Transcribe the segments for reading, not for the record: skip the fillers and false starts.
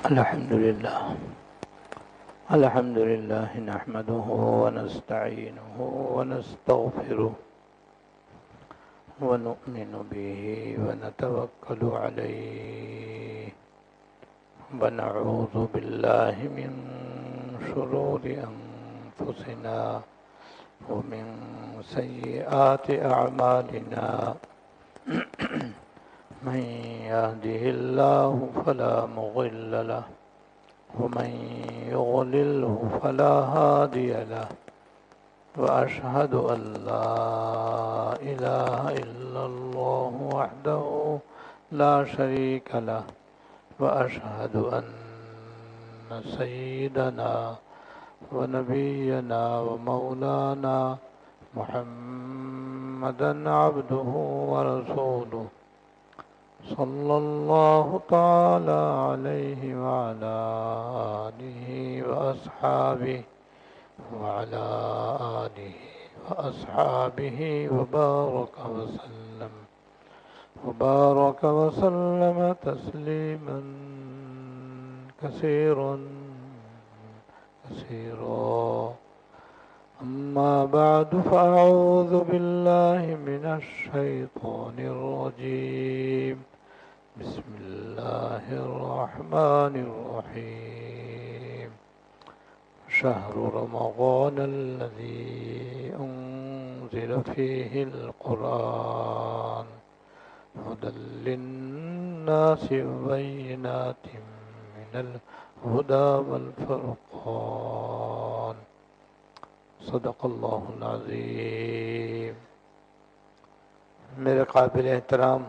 الحمد لله نحمده ونستعينه ونستغفره ونؤمن به ونتوكل عليه ونعوذ بالله من شرور أنفسنا ومن سيئات أعمالنا من يهده الله فلا مضل له ومن يضلله فلا هادي له وأشهد أن لا إله إلا الله وحده لا شريك له وأشهد أن سيدنا ونبينا ومولانا محمدا عبده ورسوله صلى الله تعالى عليه وعلى آله وأصحابه وبارك وسلم تسليما كثيرا أما بعد فأعوذ بالله من الشيطان الرجيم بسم الله الرحمن الرحيم شهر رمضان الذي أنزل فيه القرآن هدى للناس وبينات من الهدى والفرقان صدق اللہ العظیم۔ میرے قابل احترام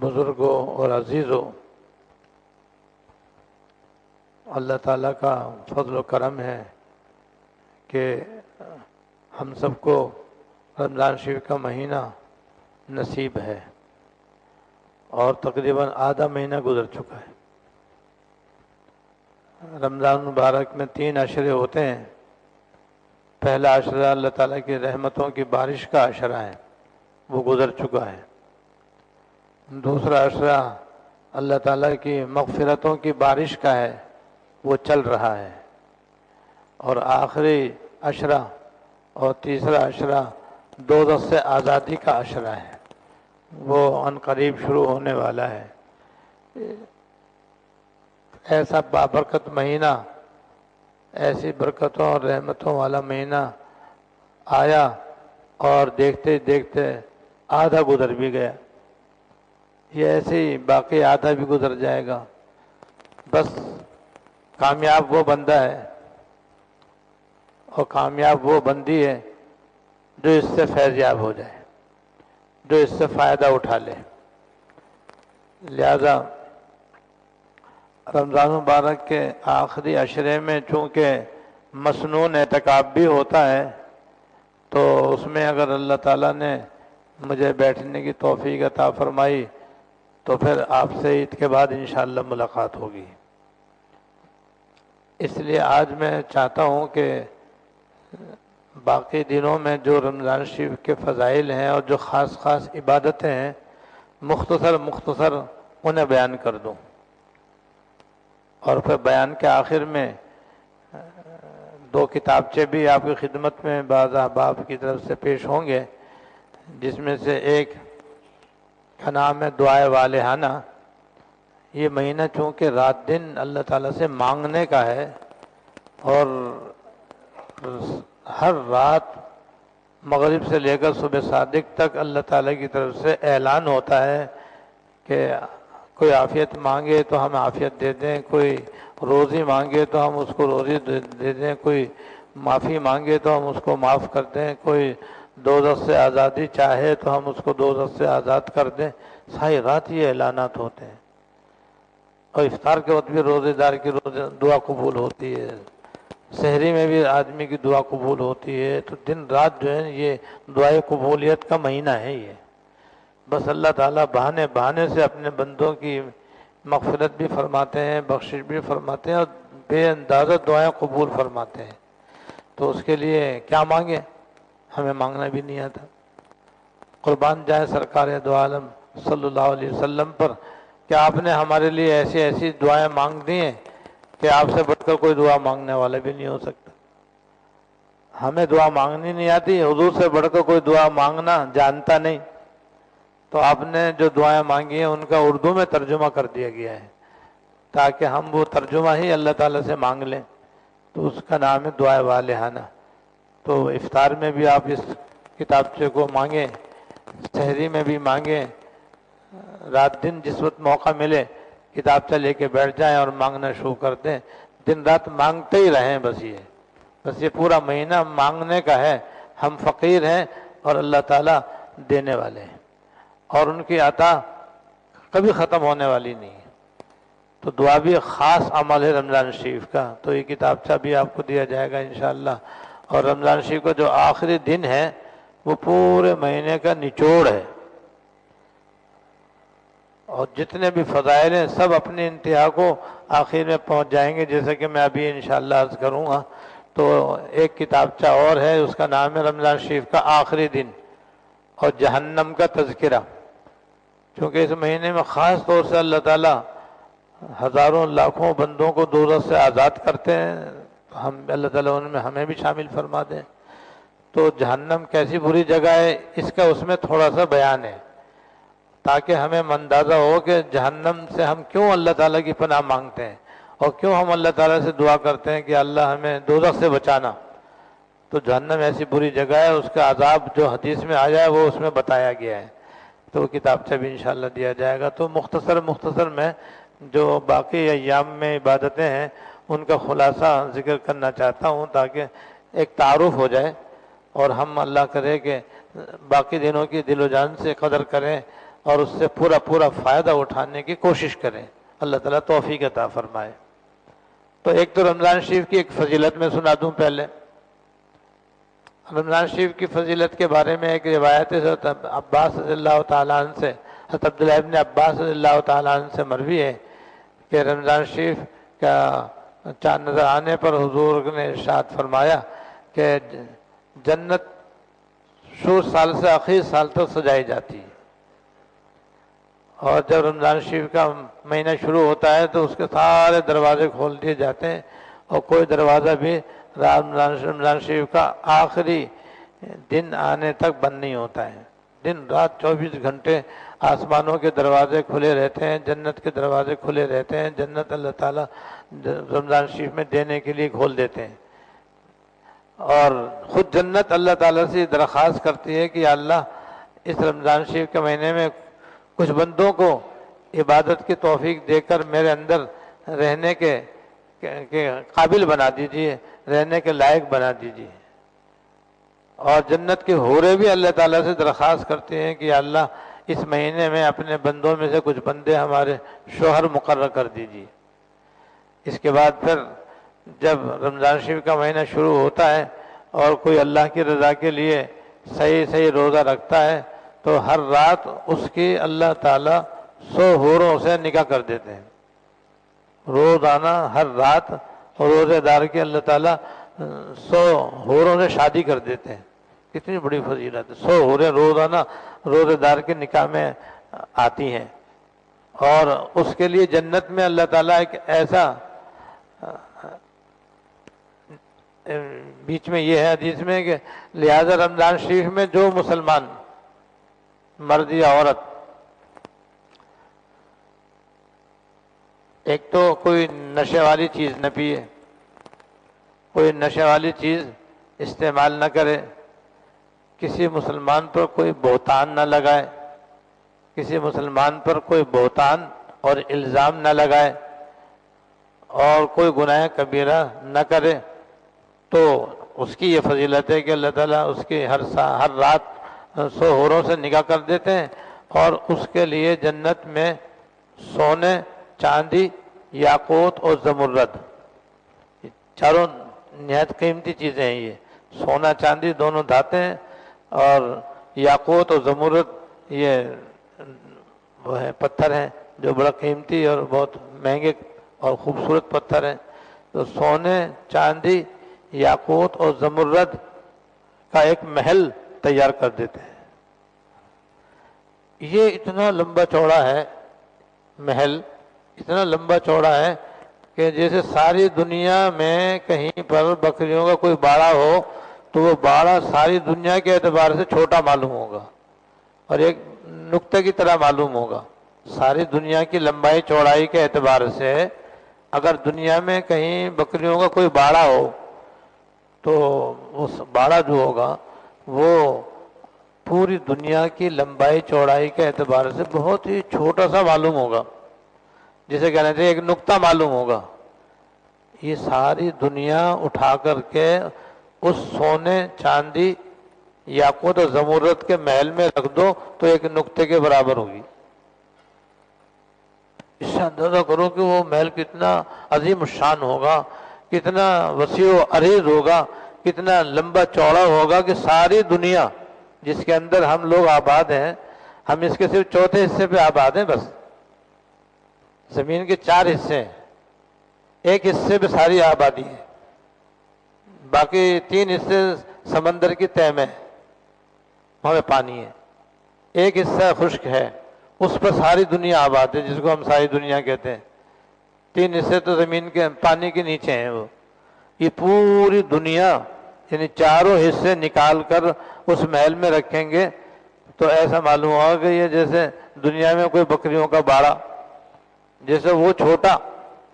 بزرگوں اور عزیزوں، اللہ تعالیٰ کا فضل و کرم ہے کہ ہم سب کو رمضان شریف کا مہینہ نصیب ہے اور تقریباً آدھا مہینہ گزر چکا ہے۔ رمضان مبارک میں 3 عشرے ہوتے ہیں۔ پہلا عشرہ اللہ تعالیٰ کی رحمتوں کی بارش کا عشرہ ہے، وہ گزر چکا ہے۔ دوسرا عشرہ اللہ تعالیٰ کی مغفرتوں کی بارش کا ہے، وہ چل رہا ہے۔ اور آخری عشرہ اور تیسرا عشرہ دوزخ سے آزادی کا عشرہ ہے، وہ عن قریب شروع ہونے والا ہے۔ ایسا بابرکت مہینہ، ایسی برکتوں اور رحمتوں والا مہینہ آیا اور دیکھتے دیکھتے آدھا گزر بھی گیا۔ یہ ایسے ہی باقی آدھا بھی گزر جائے گا۔ بس کامیاب وہ بندہ ہے اور کامیاب وہ بندی ہے جو اس سے فیضیاب ہو جائے، جو اس سے فائدہ اٹھا لے۔ لہذا رمضان مبارک کے آخری عشرے میں چونکہ مسنون اعتکاف بھی ہوتا ہے، تو اس میں اگر اللہ تعالیٰ نے مجھے بیٹھنے کی توفیق عطا فرمائی تو پھر آپ سے عید کے بعد انشاءاللہ ملاقات ہوگی۔ اس لیے آج میں چاہتا ہوں کہ باقی دنوں میں جو رمضان شریف کے فضائل ہیں اور جو خاص خاص عبادتیں ہیں، مختصر انہیں بیان کر دوں، اور پھر بیان کے آخر میں 2 کتابچے بھی آپ کی خدمت میں بعض احباب کی طرف سے پیش ہوں گے، جس میں سے ایک کا نام ہے دعائے والہانہ۔ یہ مہینہ چونکہ رات دن اللہ تعالیٰ سے مانگنے کا ہے، اور ہر رات مغرب سے لے کر صبح صادق تک اللہ تعالیٰ کی طرف سے اعلان ہوتا ہے کہ کوئی عافیت مانگے تو ہم عافیت دے دیں، کوئی روزی مانگے تو ہم اس کو روزی دے دیں، کوئی معافی مانگے تو ہم اس کو معاف کر دیں، کوئی دوزخ سے آزادی چاہے تو ہم اس کو دوزخ سے آزاد کر دیں۔ ساری رات یہ اعلانات ہوتے ہیں، اور افطار کے وقت بھی روزے دار کی دعا قبول ہوتی ہے، سحری میں بھی آدمی کی دعا قبول ہوتی ہے۔ تو دن رات جو ہے یہ دعائے قبولیت کا مہینہ ہے یہ۔ بس اللہ تعالیٰ بہانے سے اپنے بندوں کی مغفرت بھی فرماتے ہیں، بخشش بھی فرماتے ہیں، اور بے اندازہ دعائیں قبول فرماتے ہیں۔ تو اس کے لیے کیا مانگیں؟ ہمیں مانگنا بھی نہیں آتا۔ قربان جائے سرکار دو عالم صلی اللہ علیہ وسلم پر کہ آپ نے ہمارے لیے ایسی ایسی دعائیں مانگ دی ہیں کہ آپ سے بڑھ کر کوئی دعا مانگنے والا بھی نہیں ہو سکتا۔ ہمیں دعا مانگنی نہیں آتی، حضور سے بڑھ کر کوئی دعا مانگنا جانتا نہیں، تو آپ نے جو دعائیں مانگی ہیں ان کا اردو میں ترجمہ کر دیا گیا ہے تاکہ ہم وہ ترجمہ ہی اللہ تعالیٰ سے مانگ لیں، تو اس کا نام ہے دعائے والہانہ۔ تو افطار میں بھی آپ اس کتابچے کو مانگیں، سحری میں بھی مانگیں، رات دن جس وقت موقع ملے کتابچہ لے کے بیٹھ جائیں اور مانگنا شروع کر دیں، دن رات مانگتے ہی رہیں۔ بس یہ پورا مہینہ مانگنے کا ہے۔ ہم فقیر ہیں اور اللہ تعالیٰ دینے والے ہیں، اور ان کی عطا کبھی ختم ہونے والی نہیں ہے۔ تو دعا بھی ایک خاص عمل ہے رمضان شریف کا، تو یہ کتابچہ بھی آپ کو دیا جائے گا انشاءاللہ۔ اور رمضان شریف کا جو آخری دن ہے وہ پورے مہینے کا نچوڑ ہے، اور جتنے بھی فضائل ہیں سب اپنی انتہا کو آخر میں پہنچ جائیں گے، جیسے کہ میں ابھی انشاءاللہ عرض کروں گا۔ تو ایک کتابچہ اور ہے، اس کا نام ہے رمضان شریف کا آخری دن اور جہنم کا تذکرہ، کیونکہ اس مہینے میں خاص طور سے اللہ تعالیٰ ہزاروں لاکھوں بندوں کو دوزخ سے آزاد کرتے ہیں، ہم اللہ تعالیٰ ان میں ہمیں بھی شامل فرما دیں۔ تو جہنم کیسی بری جگہ ہے اس کا اس میں تھوڑا سا بیان ہے، تاکہ ہمیں اندازہ ہو کہ جہنم سے ہم کیوں اللہ تعالیٰ کی پناہ مانگتے ہیں اور کیوں ہم اللہ تعالیٰ سے دعا کرتے ہیں کہ اللہ ہمیں دوزخ سے بچانا۔ تو جہنم ایسی بری جگہ ہے، اس کا عذاب جو حدیث میں آیا ہے وہ اس میں بتایا گیا ہے، تو وہ کتابچہ بھی انشاءاللہ دیا جائے گا۔ تو مختصر میں جو باقی ایام میں عبادتیں ہیں ان کا خلاصہ ذکر کرنا چاہتا ہوں تاکہ ایک تعارف ہو جائے، اور ہم اللہ کرے کہ باقی دنوں کی دل و جان سے قدر کریں اور اس سے پورا فائدہ اٹھانے کی کوشش کریں۔ اللہ تعالیٰ توفیق عطا فرمائے۔ تو ایک تو رمضان شریف کی ایک فضیلت میں سنا دوں پہلے۔ رمضان شریف کی فضیلت کے بارے میں ایک روایت ہے حضرت عباس رضی اللہ تعالیٰ عنہ سے، حضرت عبداللہ ابن عباس رضی اللہ تعالیٰ عنہ سے مروی ہے کہ رمضان شریف کا چاند نظر آنے پر حضور نے ارشاد فرمایا کہ جنت شروع سال سے آخر سال تک سجائی جاتی ہے، اور جب رمضان شریف کا مہینہ شروع ہوتا ہے تو اس کے سارے دروازے کھول دیے جاتے ہیں، اور کوئی دروازہ بھی رمضان شریف کا آخری دن آنے تک بند نہیں ہوتا ہے۔ دن رات 24 گھنٹے آسمانوں کے دروازے کھلے رہتے ہیں، جنت کے دروازے کھلے رہتے ہیں، جنت اللہ تعالیٰ رمضان شریف میں دینے کے لیے کھول دیتے ہیں، اور خود جنت اللہ تعالیٰ سے درخواست کرتی ہے کہ یا اللہ اس رمضان شریف کے مہینے میں کچھ بندوں کو عبادت کی توفیق دے کر میرے اندر رہنے کے قابل بنا دیجیے، رہنے کے لائق بنا دیجیے۔ اور جنت کے حوریں بھی اللہ تعالیٰ سے درخواست کرتے ہیں کہ یا اللہ اس مہینے میں اپنے بندوں میں سے کچھ بندے ہمارے شوہر مقرر کر دیجیے۔ اس کے بعد پھر جب رمضان شریف کا مہینہ شروع ہوتا ہے اور کوئی اللہ کی رضا کے لیے صحیح روزہ رکھتا ہے تو ہر رات اس کی اللہ تعالیٰ 100 حوروں سے نکاح کر دیتے ہیں۔ روزانہ ہر رات روزے دار کی اللہ تعالیٰ 100 حوروں سے شادی کر دیتے ہیں۔ کتنی بڑی فضیلت ہے، 100 حوریں روزانہ روزے دار کے نکاح میں آتی ہیں، اور اس کے لیے جنت میں اللہ تعالیٰ ایک ایسا بیچ میں یہ ہے حدیث میں کہ لہذا رمضان شریف میں جو مسلمان مرد یا عورت ایک تو کوئی نشے والی چیز نہ پیے، کوئی نشے والی چیز استعمال نہ کرے، کسی مسلمان پر کوئی بہتان نہ لگائے، کسی مسلمان پر کوئی بہتان اور الزام نہ لگائے، اور کوئی گناہ کبیرہ نہ کرے، تو اس کی یہ فضیلت ہے کہ اللہ تعالیٰ اس کی ہر رات 100 حوروں سے نکاح کر دیتے ہیں، اور اس کے لیے جنت میں سونے، چاندی، یاقوت اور زمرد، چاروں نہایت قیمتی چیزیں ہیں۔ یہ سونا چاندی دونوں دھاتیں ہیں، اور یاقوت اور زمرد یہ وہ ہے پتھر ہیں جو بڑا قیمتی اور بہت مہنگے اور خوبصورت پتھر ہیں۔ تو سونے، چاندی، یاقوت اور زمرد کا ایک محل تیار کر دیتے ہیں۔ یہ اتنا لمبا چوڑا ہے محل اتنا لمبا چوڑا ہے کہ جیسے ساری دنیا میں کہیں پر بکریوں کا کوئی باڑہ ہو تو وہ باڑہ ساری دنیا کے اعتبار سے چھوٹا معلوم ہوگا اور ایک نقطے کی طرح معلوم ہوگا۔ ساری دنیا کی لمبائی چوڑائی کے اعتبار سے اگر دنیا میں کہیں بکریوں کا کوئی باڑہ ہو تو اس باڑہ جو ہوگا وہ پوری دنیا کی لمبائی چوڑائی کے اعتبار سے بہت ہی چھوٹا سا معلوم ہوگا، جسے کہنا چاہیے ایک نقطہ معلوم ہوگا۔ یہ ساری دنیا اٹھا کر کے اس سونے چاندی یاقوت اور زمرد کے محل میں رکھ دو تو ایک نقطے کے برابر ہوگی۔ اس سے اندازہ کرو کہ وہ محل کتنا عظیم الشان ہوگا، کتنا وسیع و عریض ہوگا، کتنا لمبا چوڑا ہوگا کہ ساری دنیا جس کے اندر ہم لوگ آباد ہیں، ہم اس کے صرف چوتھے حصے پہ آباد ہیں۔ بس زمین کے 4 حصے ہیں، ایک حصے پہ ساری آبادی ہے، باقی 3 حصے سمندر کی تہہ میں وہاں پہ پانی ہے، ایک حصہ خشک ہے، اس پر ساری دنیا آباد ہے، جس کو ہم ساری دنیا کہتے ہیں۔ 3 حصے تو زمین کے پانی کے نیچے ہیں۔ وہ یہ پوری دنیا یعنی چاروں حصے نکال کر اس محل میں رکھیں گے تو ایسا معلوم ہوگا کہ یہ جیسے دنیا میں کوئی بکریوں کا باڑہ جیسے وہ چھوٹا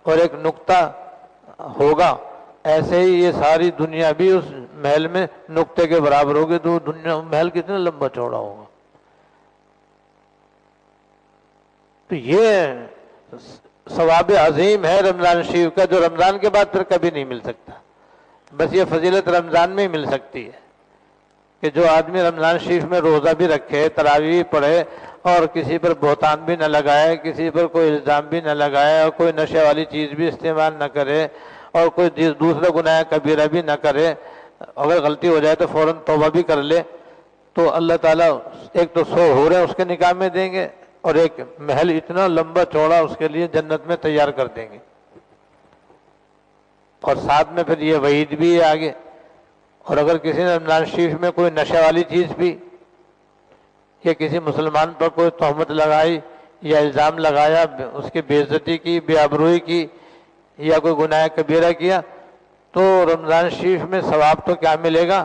اور ایک نقطہ ہوگا، ایسے ہی یہ ساری دنیا بھی اس محل میں نقطے کے برابر ہوگی۔ تو دنیا محل کتنا لمبا چوڑا ہوگا۔ تو یہ ثواب عظیم ہے رمضان شریف کا، جو رمضان کے بعد پھر کبھی نہیں مل سکتا۔ بس یہ فضیلت رمضان میں ہی مل سکتی ہے کہ جو آدمی رمضان شریف میں روزہ بھی رکھے، تراویح بھی پڑھے اور کسی پر بہتان بھی نہ لگائے، کسی پر کوئی الزام بھی نہ لگائے اور کوئی نشے والی چیز بھی استعمال نہ کرے اور کوئی دوسرا گناہ کبیرہ بھی نہ کرے، اگر غلطی ہو جائے تو فوراً توبہ بھی کر لے، تو اللہ تعالیٰ ایک تو 100 حوریں اس کے نکاح میں دیں گے اور ایک محل اتنا لمبا چوڑا اس کے لیے جنت میں تیار کر دیں گے۔ اور ساتھ میں پھر یہ وعید بھی ہے آگے، اور اگر کسی نے رمضان شریف میں کوئی نشے والی چیز بھی یا کسی مسلمان پر کوئی تہمت لگائی یا الزام لگایا، اس کی بے عزتی کی، بے آبروئی کی یا کوئی گناہ کبیرہ کیا، تو رمضان شریف میں ثواب تو کیا ملے گا؟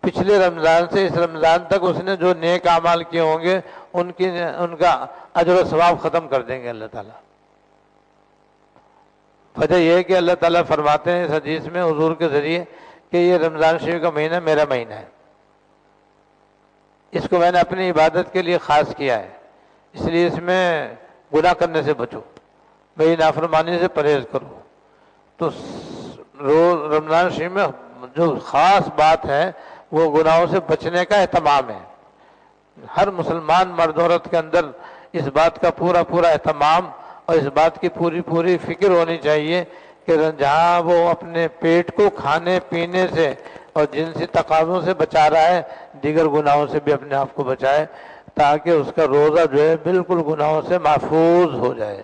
پچھلے رمضان سے اس رمضان تک اس نے جو نیک اعمال کیے ہوں گے ان کا اجر و ثواب ختم کر دیں گے اللہ تعالیٰ۔ وجہ یہ ہے کہ اللہ تعالیٰ فرماتے ہیں اس حدیث میں حضور کے ذریعے کہ یہ رمضان شریف کا مہینہ میرا مہینہ ہے، اس کو میں نے اپنی عبادت کے لیے خاص کیا ہے، اس لیے اس میں گناہ کرنے سے بچو، میری نافرمانی سے پرہیز کرو۔ تو رمضان شریف میں جو خاص بات ہے وہ گناہوں سے بچنے کا اہتمام ہے۔ ہر مسلمان مرد عورت کے اندر اس بات کا پورا پورا اہتمام اور اس بات کی پوری پوری فکر ہونی چاہیے کہ جہاں وہ اپنے پیٹ کو کھانے پینے سے اور جنسی تقاضوں سے بچا رہا ہے، دیگر گناہوں سے بھی اپنے آپ کو بچائے تاکہ اس کا روزہ جو ہے بالکل گناہوں سے محفوظ ہو جائے،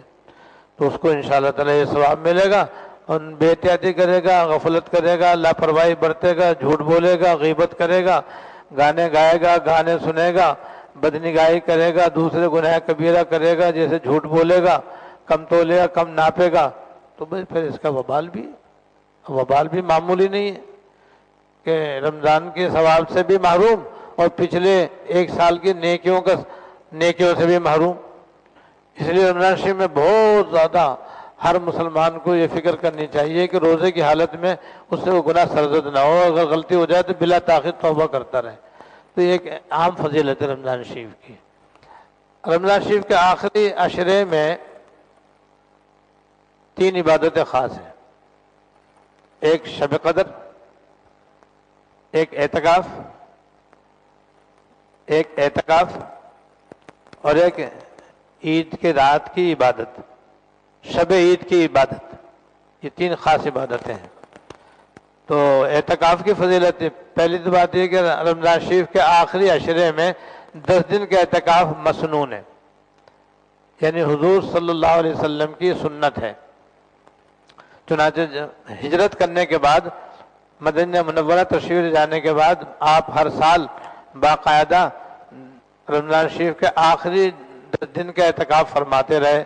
تو اس کو انشاءاللہ تعالیٰ یہ ثواب ملے گا۔ اور بے احتیاطی کرے گا، غفلت کرے گا، لاپرواہی برتے گا، جھوٹ بولے گا، غیبت کرے گا، گانے گائے گا، گانے سنے گا، بدنگاہی کرے گا، دوسرے گناہ کبیرہ کرے گا، جیسے جھوٹ بولے گا، کم تولے گا، کم ناپے گا، تو بھئی پھر اس کا وبال بھی معمولی نہیں ہے کہ رمضان کے ثواب سے بھی محروم اور پچھلے 1 سال کی نیکیوں سے بھی محروم۔ اس لیے رمضان شریف میں بہت زیادہ ہر مسلمان کو یہ فکر کرنی چاہیے کہ روزے کی حالت میں اس سے وہ گناہ سرزد نہ ہو، اگر غلطی ہو جائے تو بلا تاخیر توبہ کرتا رہے۔ تو یہ ایک عام فضیلت ہے رمضان شریف کی۔ رمضان شریف کے آخری عشرے میں 3 عبادتیں خاص ہیں، ایک شب قدر، ایک اعتکاف اور ایک عید کے رات کی عبادت، شب عید کی عبادت۔ یہ 3 خاص عبادتیں ہیں۔ تو اعتکاف کی فضیلت پہلی تو بات یہ کہ رمضان شریف کے آخری عشرے میں 10 دن کا اعتکاف مسنون ہے، یعنی حضور صلی اللہ علیہ وسلم کی سنت ہے۔ چنانچہ ہجرت کرنے کے بعد، مدینہ منورہ تشریف جانے کے بعد آپ ہر سال باقاعدہ رمضان شریف کے آخری 10 دن کا اعتکاف فرماتے رہے۔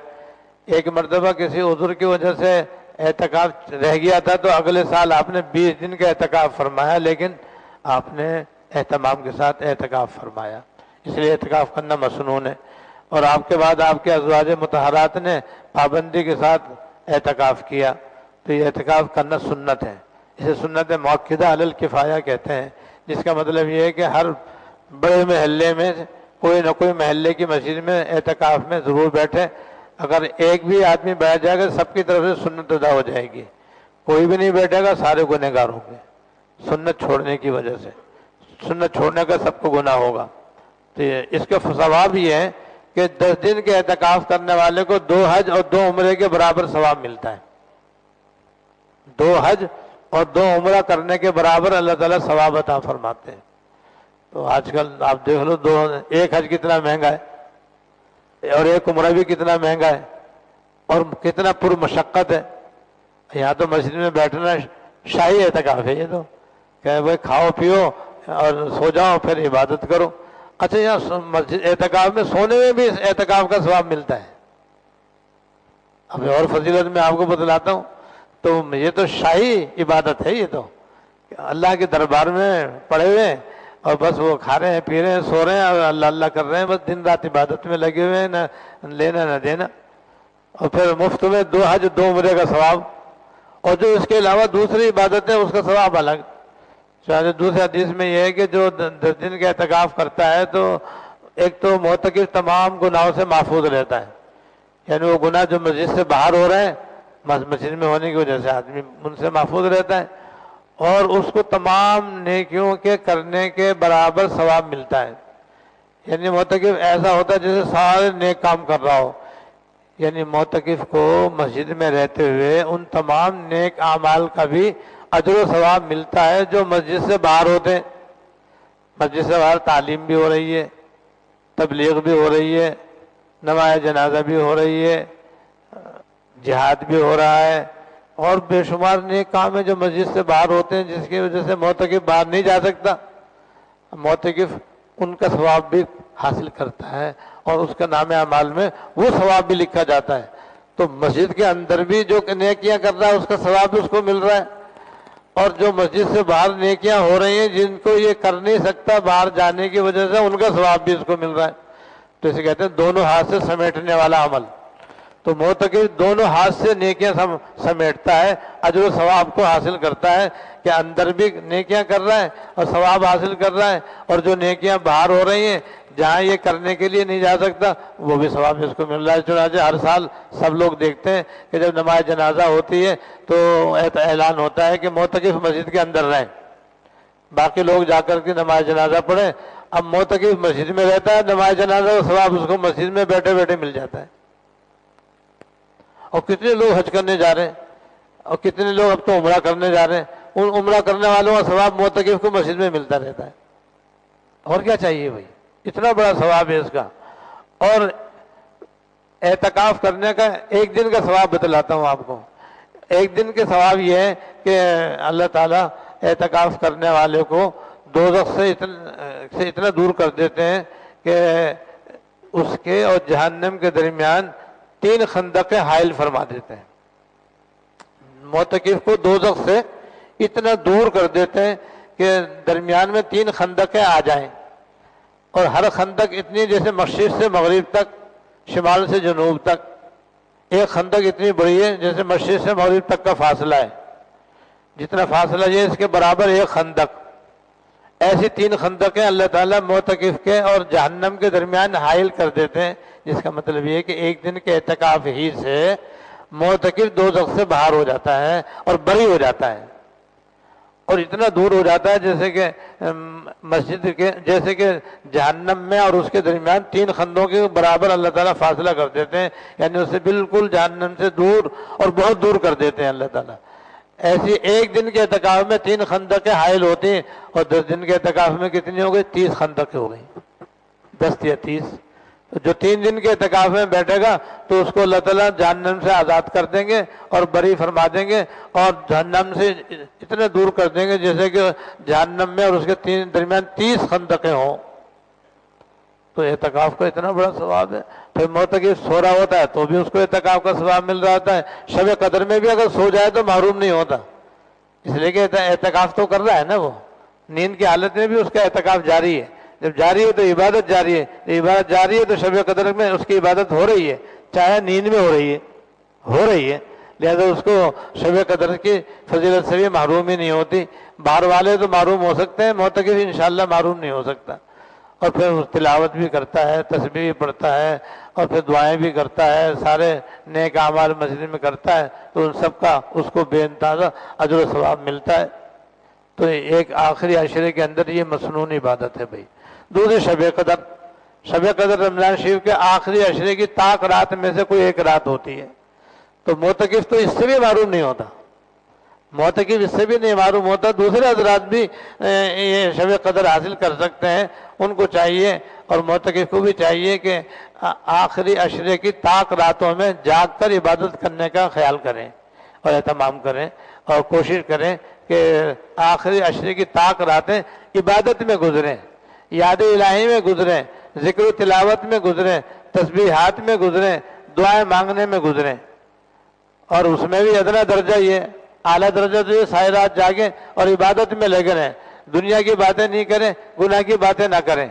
ایک مرتبہ کسی عذر کی وجہ سے اعتکاف رہ گیا تھا تو اگلے سال آپ نے 20 دن کا اعتکاف فرمایا، لیکن آپ نے اہتمام کے ساتھ اعتکاف فرمایا، اس لیے اعتکاف کرنا مسنون ہے۔ اور آپ کے بعد آپ کے ازواج مطہرات نے پابندی کے ساتھ اعتکاف کیا، تو یہ اعتکاف کرنا سنت ہے، اسے سنت مؤکدہ علی الکفایہ کہتے ہیں، جس کا مطلب یہ ہے کہ ہر بڑے محلے میں کوئی نہ کوئی محلے کی مسجد میں اعتکاف میں ضرور بیٹھے۔ اگر ایک بھی آدمی بیٹھ جائے گا سب کی طرف سے سنت ادا ہو جائے گی، کوئی بھی نہیں بیٹھے گا سارے گنہگار ہوں گے سنت چھوڑنے کی وجہ سے، سنت چھوڑنے کا سب کو گناہ ہوگا۔ تو اس کا ثواب یہ ہے کہ 10 دن کے اعتکاف کرنے والے کو 2 حج اور 2 عمرے کے برابر ثواب ملتا ہے، 2 حج اور 2 عمرہ کرنے کے برابر اللہ تعالیٰ ثواب عطا فرماتے ہیں۔ تو آج کل آپ دیکھ لو، ایک حج کتنا مہنگا ہے اور ایک عمرہ بھی کتنا مہنگا ہے اور کتنا پر مشقت ہے۔ یہاں تو مسجد میں بیٹھنا شاہی اعتکاف ہے، یہ تو کہ بھائی کھاؤ پیو اور سو جاؤ پھر عبادت کرو۔ اچھا، یہاں مسجد اعتکاف میں سونے میں بھی اعتکاف کا ثواب ملتا ہے۔ اب اور فضیلت میں آپ کو بتلاتا ہوں، تو یہ تو شاہی عبادت ہے، یہ تو اللہ کے دربار میں پڑے ہوئے ہیں اور بس وہ کھا رہے ہیں پی رہے ہیں سو رہے ہیں اور اللہ اللہ کر رہے ہیں، بس دن رات عبادت میں لگے ہوئے ہیں، نہ لینا نہ دینا، اور پھر مفت میں 2 حج 2 عمرے کا ثواب، اور جو اس کے علاوہ دوسری عبادت ہے اس کا ثواب الگ۔ چاہے دوسری حدیث میں یہ ہے کہ جو 10 دن کا اعتکاف کرتا ہے تو ایک تو معتکف تمام گناہوں سے محفوظ رہتا ہے، یعنی وہ گناہ جو مسجد سے باہر ہو رہے ہیں مسجد میں ہونے کی وجہ سے آدمی ان سے محفوظ رہتا ہے، اور اس کو تمام نیکیوں کے کرنے کے برابر ثواب ملتا ہے۔ یعنی معتکف ایسا ہوتا ہے جیسے سارے نیک کام کر رہا ہو، یعنی معتکف کو مسجد میں رہتے ہوئے ان تمام نیک اعمال کا بھی اجر و ثواب ملتا ہے جو مسجد سے باہر ہوتے ہیں۔ مسجد سے باہر تعلیم بھی ہو رہی ہے، تبلیغ بھی ہو رہی ہے، نماز جنازہ بھی ہو رہی ہے، جہاد بھی ہو رہا ہے، اور بے شمار نیک کام ہیں جو مسجد سے باہر ہوتے ہیں، جس کی وجہ سے معتکف باہر نہیں جا سکتا۔ معتکف ان کا ثواب بھی حاصل کرتا ہے اور اس کا نام اعمال میں وہ ثواب بھی لکھا جاتا ہے۔ تو مسجد کے اندر بھی جو نیکیاں کر رہا ہے اس کا ثواب بھی اس کو مل رہا ہے، اور جو مسجد سے باہر نیکیاں ہو رہی ہیں جن کو یہ کر نہیں سکتا باہر جانے کی وجہ سے، ان کا ثواب بھی اس کو مل رہا ہے۔ تو اسے کہتے ہیں دونوں ہاتھ سے سمیٹنے والا عمل۔ تو معتکف دونوں ہاتھ سے نیکیاں سمیٹتا ہے، اجر و ثواب کو حاصل کرتا ہے کہ اندر بھی نیکیاں کر رہا ہے اور ثواب حاصل کر رہا ہے، اور جو نیکیاں باہر ہو رہی ہیں جہاں یہ کرنے کے لیے نہیں جا سکتا وہ بھی ثواب اس کو مل رہا ہے۔ چنانچہ ہر سال سب لوگ دیکھتے ہیں کہ جب نماز جنازہ ہوتی ہے تو اعلان ہوتا ہے کہ معتکف مسجد کے اندر رہیں، باقی لوگ جا کر کے نماز جنازہ پڑھیں۔ اب معتکف مسجد میں رہتا ہے، نماز جنازہ کا ثواب اس کو مسجد میں بیٹھے بیٹھے مل جاتا ہے۔ اور کتنے لوگ حج کرنے جا رہے ہیں اور کتنے لوگ اب تو عمرہ کرنے جا رہے ہیں، ان عمرہ کرنے والوں کا ثواب معتکف کو مسجد میں ملتا رہتا ہے۔ اور کیا چاہیے بھائی، اتنا بڑا ثواب ہے اس کا۔ اور اعتکاف کرنے کا 1 دن کا ثواب بتلاتا ہوں آپ کو۔ 1 دن کے ثواب یہ ہے کہ اللہ تعالیٰ اعتکاف کرنے والے کو دوزخ سے اتنا دور کر دیتے ہیں کہ اس کے اور جہنم کے درمیان 3 خندقیں حائل فرما دیتے ہیں۔ معتکف کو دوزخ سے اتنا دور کر دیتے ہیں کہ درمیان میں 3 خندقیں آ جائیں، اور ہر خندق اتنی جیسے مشرق سے مغرب تک، شمال سے جنوب تک، ایک خندق اتنی بڑی ہے جیسے مشرق سے مغرب تک کا فاصلہ ہے، جتنا فاصلہ یہ اس کے برابر ایک خندق۔ ایسی 3 خندقیں اللہ تعالیٰ معتکف کے اور جہنم کے درمیان حائل کر دیتے ہیں، جس کا مطلب یہ ہے کہ 1 دن کے اعتکاف ہی سے معتکف دوزخ سے باہر ہو جاتا ہے اور بری ہو جاتا ہے، اور اتنا دور ہو جاتا ہے جیسے کہ مسجد کے جیسے کہ جہنم میں اور اس کے درمیان 3 خندوں کے برابر اللہ تعالیٰ فاصلہ کر دیتے ہیں، یعنی اسے بالکل جہنم سے دور اور بہت دور کر دیتے ہیں اللہ تعالیٰ۔ ایسی 1 دن کے اعتکاف میں 3 خندقیں حائل ہوتی ہیں، اور 10 دن کے اعتکاف میں کتنی ہو گئی؟ 30 خندقیں ہو گئی، 10 یا 30۔ جو 3 دن کے اعتکاف میں بیٹھے گا تو اس کو اللہ تعالیٰ جہنم سے آزاد کر دیں گے اور بری فرما دیں گے، اور جہنم سے اتنے دور کر دیں گے جیسے کہ جہنم میں اور اس کے درمیان 30 خندقیں ہوں۔ تو اعتکاف کا اتنا بڑا ثواب ہے. پھر معتکف سو رہا ہوتا ہے تو بھی اس کو اعتکاف کا ثواب مل رہا ہوتا ہے. شب قدر میں بھی اگر سو جائے تو محروم نہیں ہوتا، اس لیے کہ اعتکاف تو کر رہا ہے نا، وہ نیند کی حالت میں بھی اس کا اعتکاف جاری ہے. جب جاری ہے تو عبادت جاری ہے، عبادت جاری ہے تو شب قدر میں اس کی عبادت ہو رہی ہے، چاہے نیند میں ہو رہی ہے. لہذا اس کو شب قدر کی فضیلت سے بھی محرومی نہیں ہوتی. باہر والے تو محروم ہو سکتے ہیں، معتکف انشاءاللہ محروم نہیں ہو سکتا. اور پھر وہ تلاوت بھی کرتا ہے، تسبیح بھی پڑھتا ہے، اور پھر دعائیں بھی کرتا ہے، سارے نیک اعمال مسجد میں کرتا ہے، تو ان سب کا اس کو بے اندازہ اجر و ثواب ملتا ہے. تو ایک آخری عشرے کے اندر یہ مسنون عبادت ہے بھائی. دوسری شب قدر رمضان شریف کے آخری عشرے کی طاق رات میں سے کوئی ایک رات ہوتی ہے. تو معتکف تو اس سے بھی معروم نہیں ہوتا، معتکف اس سے بھی نہیں معروم ہوتا. دوسرے حضرات بھی یہ شب قدر حاصل کر سکتے ہیں، ان کو چاہیے اور معتکف کو بھی چاہیے کہ آخری عشرے کی طاق راتوں میں جاگ کر عبادت کرنے کا خیال کریں اور اہتمام کریں، اور کوشش کریں کہ آخری عشرے کی طاق راتیں عبادت میں گزریں، یاد الہی میں گزریں، ذکر و تلاوت میں گزریں، تسبیحات میں گزریں، دعائیں مانگنے میں گزریں. اور اس میں بھی ادنا درجہ یہ، اعلیٰ درجہ تو یہ ساری رات جاگیں اور عبادت میں لگے رہیں. دنیا کی باتیں نہیں کریں، گناہ کی باتیں نہ کریں،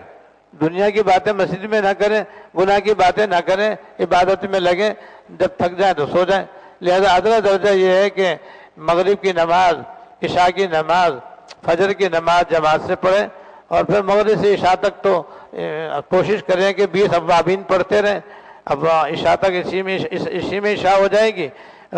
دنیا کی باتیں مسجد میں نہ کریں، گناہ کی باتیں نہ کریں، عبادت میں لگیں. جب تھک جائیں تو سو جائیں. لہذا ادنا درجہ یہ ہے کہ مغرب کی نماز، عشاء کی نماز، فجر کی نماز جماعت سے پڑھیں، اور پھر مغرب سے عشاء تک تو کوشش کریں کہ 20 اوابین پڑھتے رہیں. اب عشاء تک اسی میں عشاء ہو جائے گی،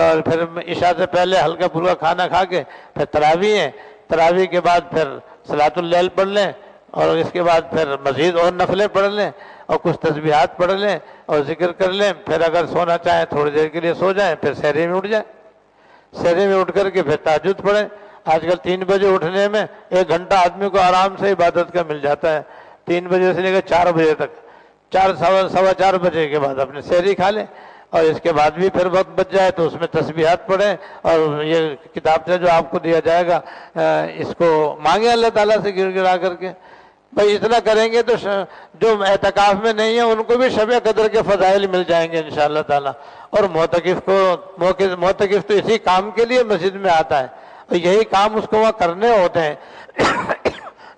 اور پھر عشاء سے پہلے ہلکا پھلکا کھانا کھا کے پھر تراویح ہے، تراویح کے بعد پھر صلاۃ اللیل پڑھ لیں، اور اس کے بعد پھر مزید اور نفلیں پڑھ لیں، اور کچھ تسبیحات پڑھ لیں اور ذکر کر لیں. پھر اگر سونا چاہیں تھوڑی دیر کے لیے سو جائیں، پھر سحری میں اٹھ جائیں، سحری میں اٹھ کر کے پھر تہجد پڑھیں. آج کل 3 بجے اٹھنے میں 1 گھنٹہ آدمی کو آرام سے عبادت کا مل جاتا ہے. 3 بجے سے لے کر 4 بجے تک، 4 بجے کے بعد اپنے سحری کھا لیں، اور اس کے بعد بھی پھر وقت بچ جائے تو اس میں تسبیحات پڑھیں، اور یہ کتاب سے جو آپ کو دیا جائے گا اس کو مانگیں اللہ تعالیٰ سے گر گرا کر کے. بھائی اتنا کریں گے تو جو اعتکاف میں نہیں ہیں ان کو بھی شب قدر کے فضائل مل جائیں گے انشاءاللہ تعالیٰ. اور معتکف تو اسی کام کے لیے مسجد میں آتا ہے، اور یہی کام اس کو وہاں کرنے ہوتے ہیں.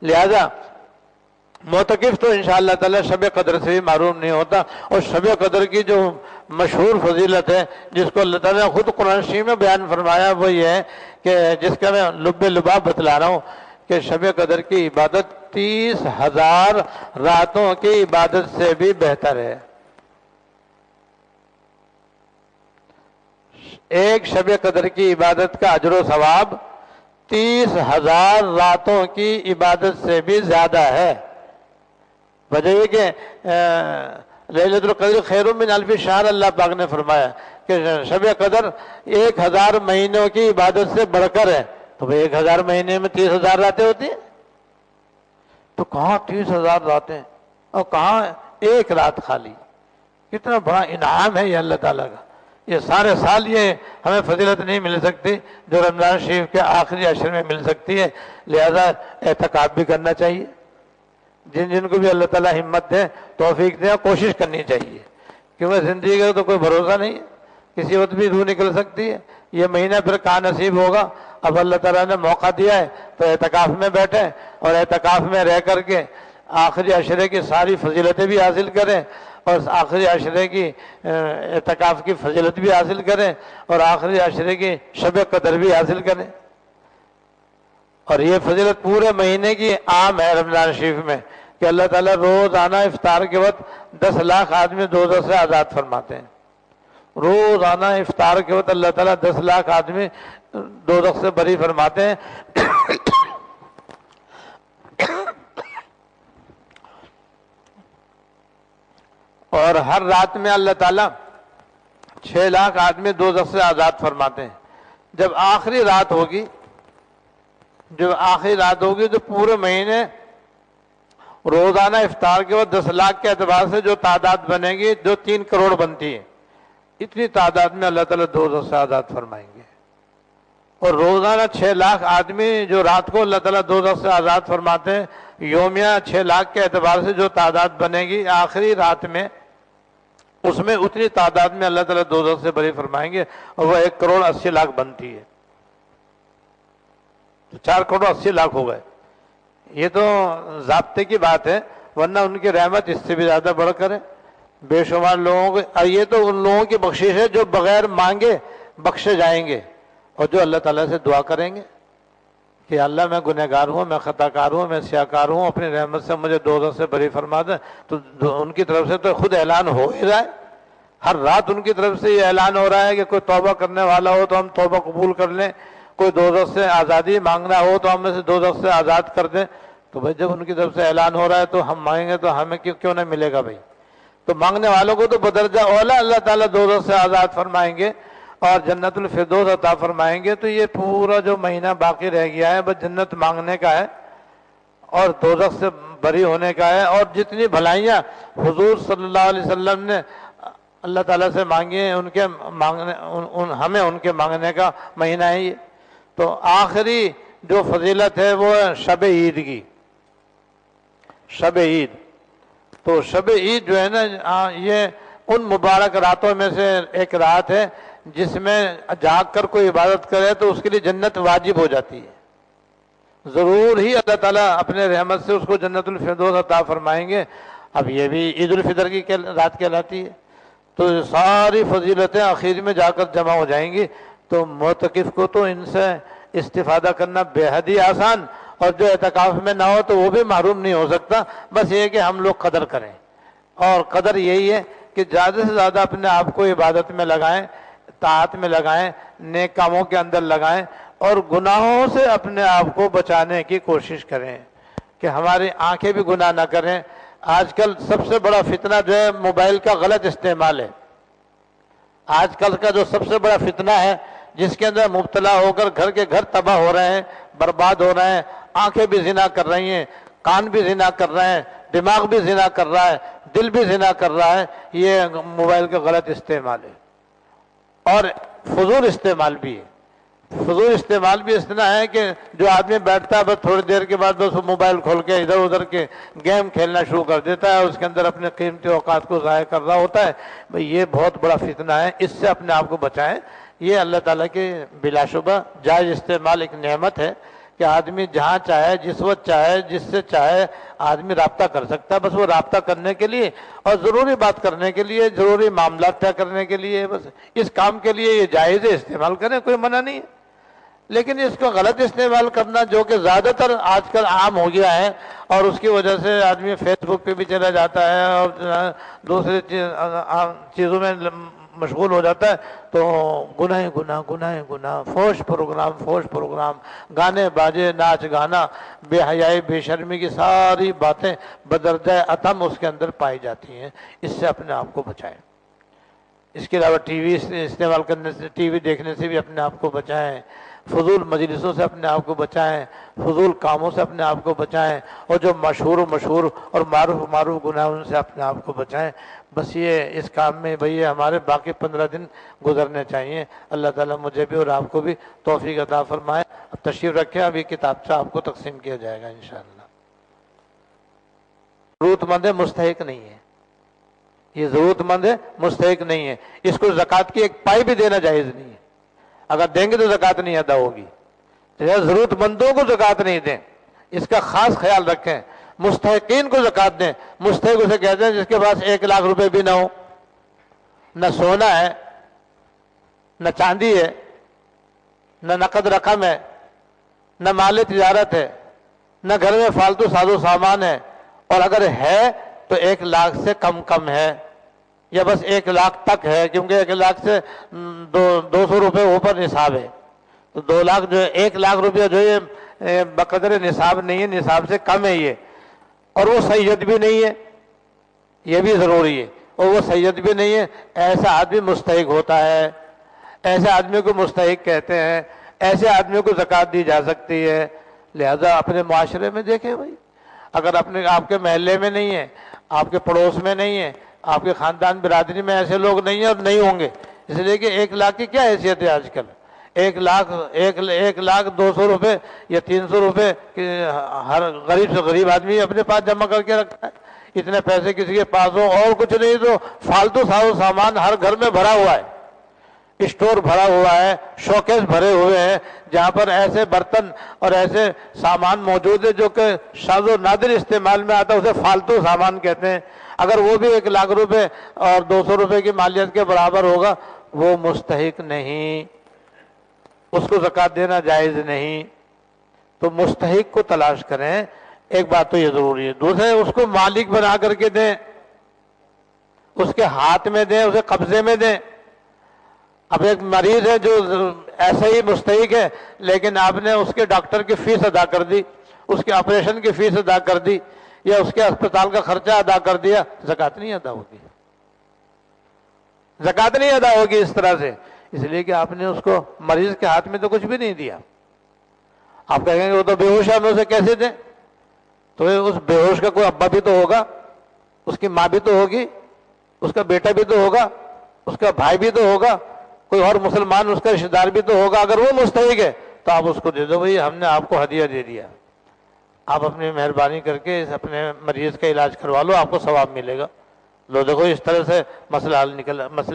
لہذا معتکف تو انشاءاللہ تعالیٰ شب قدر سے بھی معروم نہیں ہوتا. اور شب قدر کی جو مشہور فضیلت ہے جس کو اللہ تعالیٰ نے خود قرآن شریف میں بیان فرمایا، وہ یہ ہے کہ جس کا میں لب لباب بتلا رہا ہوں کہ شب قدر کی عبادت 30,000 راتوں کی عبادت سے بھی بہتر ہے. ایک شب قدر کی عبادت کا اجر و ثواب 30,000 راتوں کی عبادت سے بھی زیادہ ہے. وجہ یہ کہ لیلۃ القدر خیر من الف شہر اللہ پاک نے فرمایا کہ شب قدر 1000 مہینوں کی عبادت سے بڑھ کر ہے. تو بھئی 1000 مہینے میں 30,000 راتیں ہوتی ہیں، تو کہاں 30,000 راتیں اور کہاں ایک رات خالی. کتنا بڑا انعام ہے یہ اللہ تعالیٰ کا. یہ سارے سال یہ ہمیں فضیلت نہیں مل سکتی جو رمضان شریف کے آخری عشر میں مل سکتی ہے. لہذا اعتکاف بھی کرنا چاہیے. جن کو بھی اللہ تعالیٰ ہمت دے، توفیق دے، کوشش کرنی چاہیے، کیونکہ زندگی کا تو کوئی بھروسہ نہیں ہے، کسی وقت بھی روح نکل سکتی ہے. یہ مہینہ پھر کہاں نصیب ہوگا. اب اللہ تعالیٰ نے موقع دیا ہے تو اعتکاف میں بیٹھیں، اور اعتکاف میں رہ کر کے آخری عشرے کی ساری فضیلتیں بھی حاصل کریں، اور آخری عشرے کی اعتکاف کی فضیلت بھی حاصل کریں، اور آخری عشرے کی شب قدر بھی حاصل کریں. اور یہ فضیلت پورے مہینے کی عام ہے رمضان شریف میں کہ اللہ تعالیٰ روزانہ افطار کے وقت 10 لاکھ آدمی دوزخ سے آزاد فرماتے ہیں. روزانہ افطار کے وقت اللہ تعالیٰ 10 لاکھ آدمی دوزخ سے بری فرماتے ہیں. اور ہر رات میں اللہ تعالیٰ 6 لاکھ آدمی دوزخ سے آزاد فرماتے ہیں. جب آخری رات ہوگی تو پورے مہینے روزانہ افطار کے وقت 10 لاکھ کے اعتبار سے جو تعداد بنے گی جو 3 کروڑ بنتی ہے، اتنی تعداد میں اللہ تعالیٰ دوزخ سے آزاد فرمائیں گے. اور روزانہ 6 لاکھ آدمی جو رات کو اللہ تعالیٰ دوزخ سے آزاد فرماتے ہیں، یومیہ 6 لاکھ کے اعتبار سے جو تعداد بنے گی آخری رات میں، اس میں اتنی تعداد میں اللہ تعالیٰ دوزخ سے بری فرمائیں گے، اور وہ 1,80,00,000 بنتی ہے، تو 4,80,00,000 ہو گئے۔ یہ تو ضابطے کی بات ہے، ورنہ ان کی رحمت اس سے بھی زیادہ بڑھ کر ہے، بے شمار لوگوں کو۔ اور یہ تو ان لوگوں کی بخشش ہے جو بغیر مانگے بخشے جائیں گے، اور جو اللہ تعالیٰ سے دعا کریں گے کہ اللہ میں گنہگار ہوں، میں خطا کار ہوں، میں سیاکار ہوں، اپنی رحمت سے مجھے دوزخ سے بری فرما دے، تو ان کی طرف سے تو خود اعلان ہو ہی رہا ہے، ہر رات ان کی طرف سے یہ اعلان ہو رہا ہے کہ کوئی توبہ کرنے والا ہو تو ہم توبہ قبول کر لیں، کوئی دوزخ سے آزادی مانگنا ہو تو ہم اسے دوزخ سے آزاد کر دیں۔ تو بھائی جب ان کی طرف سے اعلان ہو رہا ہے تو ہم مانگیں گے تو ہمیں کیوں نہ ملے گا بھائی؟ تو مانگنے والوں کو تو بدرجہ اولا اللہ تعالیٰ دوزخ سے آزاد فرمائیں گے اور جنت الفردوس عطا فرمائیں گے۔ تو یہ پورا جو مہینہ باقی رہ گیا ہے بس جنت مانگنے کا ہے اور دوزخ سے بری ہونے کا ہے، اور جتنی بھلائیاں حضور صلی اللہ علیہ وسلم نے اللہ تعالیٰ سے مانگی ہیں ان کے مانگنے ہمیں ان کے مانگنے کا مہینہ ہے یہ۔ تو آخری جو فضیلت ہے وہ ہے شب عید کی، شب عید۔ تو شب عید جو ہے نا یہ ان مبارک راتوں میں سے ایک رات ہے جس میں جاگ کر کوئی عبادت کرے تو اس کے لیے جنت واجب ہو جاتی ہے، ضرور ہی اللہ تعالیٰ اپنے رحمت سے اس کو جنت الفردوس عطا فرمائیں گے۔ اب یہ بھی عید الفطر کی رات کہلاتی ہے، تو ساری فضیلتیں آخر میں جا کر جمع ہو جائیں گی۔ تو معتکف کو تو ان سے استفادہ کرنا بے حد ہی آسان، اور جو اعتکاف میں نہ ہو تو وہ بھی محروم نہیں ہو سکتا۔ بس یہ ہے کہ ہم لوگ قدر کریں، اور قدر یہی ہے کہ زیادہ سے زیادہ اپنے آپ کو عبادت میں لگائیں، طاعت میں لگائیں، نیک کاموں کے اندر لگائیں، اور گناہوں سے اپنے آپ کو بچانے کی کوشش کریں کہ ہماری آنکھیں بھی گناہ نہ کریں۔ آج کل سب سے بڑا فتنہ جو ہے موبائل کا غلط استعمال ہے۔ آج کل کا جو سب سے بڑا فتنہ ہے جس کے اندر مبتلا ہو کر گھر کے گھر تباہ ہو رہے ہیں، برباد ہو رہے ہیں، آنکھیں بھی زنا کر رہی ہیں، کان بھی زنا کر رہے ہیں، دماغ بھی زنا کر رہا ہے، دل بھی زنا کر رہا ہے، یہ موبائل کا غلط استعمال ہے، اور فضول استعمال بھی ہے۔ فضول استعمال بھی اس طرح ہے کہ جو آدمی بیٹھتا ہے بس تھوڑی دیر کے بعد بس وہ موبائل کھول کے ادھر ادھر کے گیم کھیلنا شروع کر دیتا ہے، اس کے اندر اپنے قیمتی اوقات کو ضائع کر رہا ہوتا ہے۔ بھئی یہ بہت بڑا فتنہ ہے، اس سے اپنے آپ کو بچائیں۔ یہ اللہ تعالیٰ کے بلا شبہ جائز استعمال ایک نعمت ہے کہ آدمی جہاں چاہے، جس وقت چاہے، جس سے چاہے آدمی رابطہ کر سکتا ہے، بس وہ رابطہ کرنے کے لیے اور ضروری بات کرنے کے لیے، ضروری معاملات طے کرنے کے لیے، بس اس کام کے لیے یہ جائز ہے، استعمال کریں، کوئی منع نہیں ہے۔ لیکن اس کو غلط استعمال کرنا جو کہ زیادہ تر آج کل عام ہو گیا ہے، اور اس کی وجہ سے آدمی فیس بک پہ بھی چلا جاتا ہے اور دوسری چیزوں میں مشغول ہو جاتا ہے، تو گناہ گناہ، فحش پروگرام، گانے باجے، ناچ گانا، بے حیائی، بے شرمی کی ساری باتیں بدرجہ اتم اس کے اندر پائی جاتی ہیں۔ اس سے اپنے آپ کو بچائیں۔ اس کے علاوہ ٹی وی استعمال کرنے سے، ٹی وی دیکھنے سے بھی اپنے آپ کو بچائیں، فضول مجلسوں سے اپنے آپ کو بچائیں، فضول کاموں سے اپنے آپ کو بچائیں، اور جو مشہور اور معروف گناہ ان سے اپنے آپ کو بچائیں۔ بس یہ اس کام میں بھئی ہمارے باقی 15 دن گزرنے چاہیے۔ اللہ تعالیٰ مجھے بھی اور آپ کو بھی توفیق عطا فرمائے۔ اب تشریف رکھیں، ابھی کتابچہ آپ کو تقسیم کیا جائے گا انشاءاللہ۔ ضرورت مند ہے، مستحق نہیں ہے، یہ ضرورت مند ہے، مستحق نہیں ہے، اس کو زکوٰۃ کی ایک پائی بھی دینا جائز نہیں ہے۔ اگر دیں گے تو زکوٰۃ نہیں ادا ہوگی۔ ضرورت مندوں کو زکوٰۃ نہیں دیں، اس کا خاص خیال رکھیں۔ مستحقین کو زکوٰۃ دیں۔ مستحق اسے کہتے ہیں جس کے پاس 1 لاکھ روپے بھی نہ ہو، نہ سونا ہے، نہ چاندی ہے، نہ نقد رقم ہے، نہ مال تجارت ہے، نہ گھر میں فالتو ساز و سامان ہے، اور اگر ہے تو 1 لاکھ سے کم ہے، یا بس 1 لاکھ تک ہے، کیونکہ 1 لاکھ سے 200 روپے اوپر نصاب ہے، تو 2 لاکھ جو ہے 1 لاکھ روپیہ جو ہے بقدر نصاب نہیں ہے، نصاب سے کم ہے یہ، اور وہ سید بھی نہیں ہے، یہ بھی ضروری ہے، اور وہ سید بھی نہیں ہے، ایسا آدمی مستحق ہوتا ہے، ایسے آدمی کو مستحق کہتے ہیں، ایسے آدمی کو زکوٰۃ دی جا سکتی ہے۔ لہذا اپنے معاشرے میں دیکھیں بھائی، اگر آپ کے محلے میں نہیں ہے، آپ کے پڑوس میں نہیں ہے، آپ کے خاندان برادری میں ایسے لوگ نہیں ہیں اور نہیں ہوں گے، اس لیے کہ 1 لاکھ کی کیا حیثیت ہے آج کل؟ ایک لاکھ 200 روپے یا 300 روپے ہر غریب سے غریب آدمی اپنے پاس جمع کر کے رکھتا ہے. اتنے پیسے کسی کے پاس ہو اور کچھ نہیں تو فالتو سامان ہر گھر میں بھرا ہوا ہے, اسٹور بھرا ہوا ہے, شوکیس بھرے ہوئے ہیں جہاں پر ایسے برتن اور ایسے سامان موجود ہے جو کہ شاذ و نادر استعمال میں آتا ہے, اسے فالتو سامان کہتے ہیں. اگر وہ بھی 1 لاکھ روپے اور 200 روپے کی مالیت کے برابر ہوگا وہ مستحق نہیں, اس کو زکوٰۃ دینا جائز نہیں. تو مستحق کو تلاش کریں. ایک بات تو یہ ضروری ہے. دوسرے, اس کو مالک بنا کر کے دیں, اس کے ہاتھ میں دیں, اسے قبضے میں دیں. اب ایک مریض ہے جو ایسے ہی مستحق ہے لیکن آپ نے اس کے ڈاکٹر کی فیس ادا کر دی, اس کے آپریشن کی فیس ادا کر دی یا اس کے اسپتال کا خرچہ ادا کر دیا, زکوٰۃ نہیں ادا ہوگی. زکوٰۃ نہیں ادا ہوگی اس طرح سے, اس لیے کہ آپ نے اس کو مریض کے ہاتھ میں تو کچھ بھی نہیں دیا. آپ کہیں گے وہ تو بے ہوش ہے, ہم اسے کیسے دیں؟ تو اس بے ہوش کا کوئی ابا بھی تو ہوگا, اس کی ماں بھی تو ہوگی, اس کا بیٹا بھی تو ہوگا, اس کا بھائی بھی تو ہوگا, کوئی اور مسلمان اس کا رشتہ دار بھی تو ہوگا. اگر وہ مستحق ہے تو آپ اس کو دے دو, بھائی ہم نے آپ کو ہدیہ دے دیا, آپ اپنی مہربانی کر کے اپنے مریض کا علاج کروا لو, آپ کو ثواب ملے گا. لو دیکھو اس طرح سے مسئلے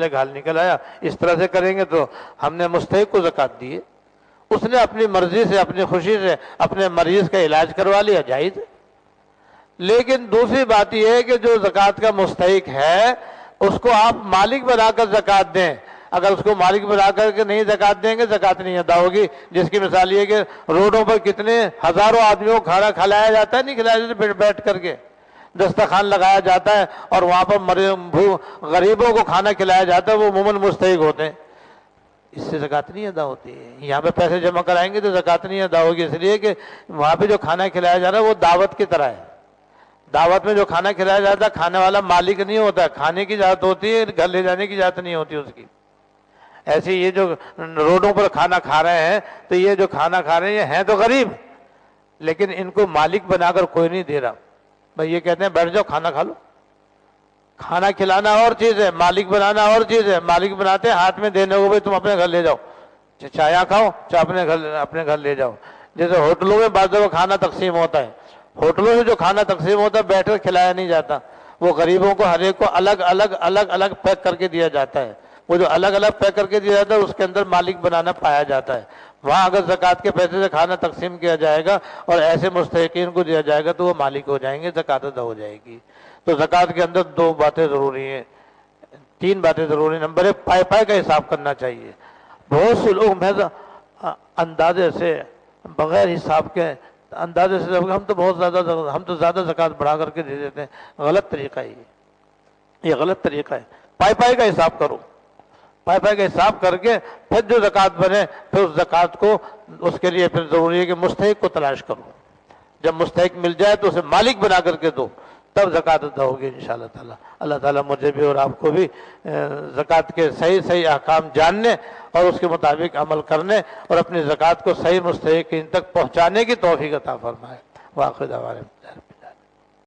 کا حل نکل آیا. اس طرح سے کریں گے تو ہم نے مستحق کو زکوٰۃ دی ہے, اس نے اپنی مرضی سے اپنی خوشی سے اپنے مریض کا علاج کروا لیا, جائز ہے. لیکن دوسری بات یہ ہے کہ جو زکوٰۃ کا مستحق ہے اس کو آپ مالک بنا کر زکوٰۃ دیں. اگر اس کو مالک بنا کر کے نہیں زکوٰۃ دیں گے زکوٰۃ نہیں ادا ہوگی. جس کی مثال یہ کہ روڈوں پر کتنے ہزاروں آدمیوں کو کھانا کھلایا جاتا ہے, نہیں کھلایا جاتا, بیٹھ کر کے دسترخوان لگایا جاتا ہے اور وہاں پر غریبوں کو کھانا کھلایا جاتا ہے, وہ عموماً مستحق ہوتے ہیں. اس سے زکوٰۃ نہیں ادا ہوتی ہے. یہاں پہ پیسے جمع کرائیں گے تو زکوٰۃ نہیں ادا ہوگی, اس لیے کہ وہاں پہ جو کھانا کھلایا جا رہا ہے وہ دعوت کی طرح ہے. دعوت میں جو کھانا کھلایا جاتا ہے کھانے والا مالک نہیں ہوتا ہے, کھانے کی اجازت ہوتی ہے, گھر لے جانے کی اجازت نہیں ہوتی اس کی. ایسے یہ جو روڈوں پر کھانا کھا رہے ہیں تو یہ جو کھانا کھا رہے ہیں یہ ہیں تو غریب, لیکن ان کو مالک بنا کر کوئی نہیں دے رہا. بھائی یہ کہتے ہیں بیٹھ جاؤ کھانا کھا لو. کھانا کھلانا اور چیز ہے, مالک بنانا اور چیز ہے. مالک بناتے ہیں ہاتھ میں دینے کو, بھائی تم اپنے گھر لے جاؤ, چاہے یہاں کھاؤ چاہے اپنے گھر لے جاؤ. جیسے ہوٹلوں میں بعض جگہ کھانا تقسیم ہوتا ہے, ہوٹلوں سے جو کھانا تقسیم ہوتا ہے بیٹھ کر کھلایا نہیں جاتا, وہ غریبوں کو ہر ایک کو الگ پیک کر کے دیا جاتا ہے. وہ جو الگ پیک کر کے دیا جاتا ہے اس کے اندر مالک بنانا پایا جاتا ہے. وہاں اگر زکوٰۃ کے پیسے سے کھانا تقسیم کیا جائے گا اور ایسے مستحقین کو دیا جائے گا تو وہ مالک ہو جائیں گے, زکوٰۃ ادا ہو جائے گی. تو زکوٰۃ کے اندر 2 باتیں ضروری ہیں, 3 باتیں ضروری ہیں. نمبر 1, پائے کا حساب کرنا چاہیے. بہت سے لوگ محض اندازے سے بغیر حساب کے اندازے سے ہم تو زیادہ زکوٰۃ بڑھا کر کے دے دیتے ہیں. غلط طریقہ ہے یہ غلط طریقہ ہے. پائے کا حساب کرو, پائے کا حساب کر کے پھر جو زکوٰۃ بنے پھر اس زکوٰۃ کو اس کے لیے پھر ضروری ہے کہ مستحق کو تلاش کرو. جب مستحق مل جائے تو اسے مالک بنا کر کے دو, تب زکوٰۃ ادا ہوگی انشاءاللہ تعالی. اللہ تعالیٰ مجھے بھی اور آپ کو بھی زکوٰۃ کے صحیح احکام جاننے اور اس کے مطابق عمل کرنے اور اپنی زکوٰۃ کو صحیح مستحقین تک پہنچانے کی توفیق عطا فرمائے. واخر دعوانا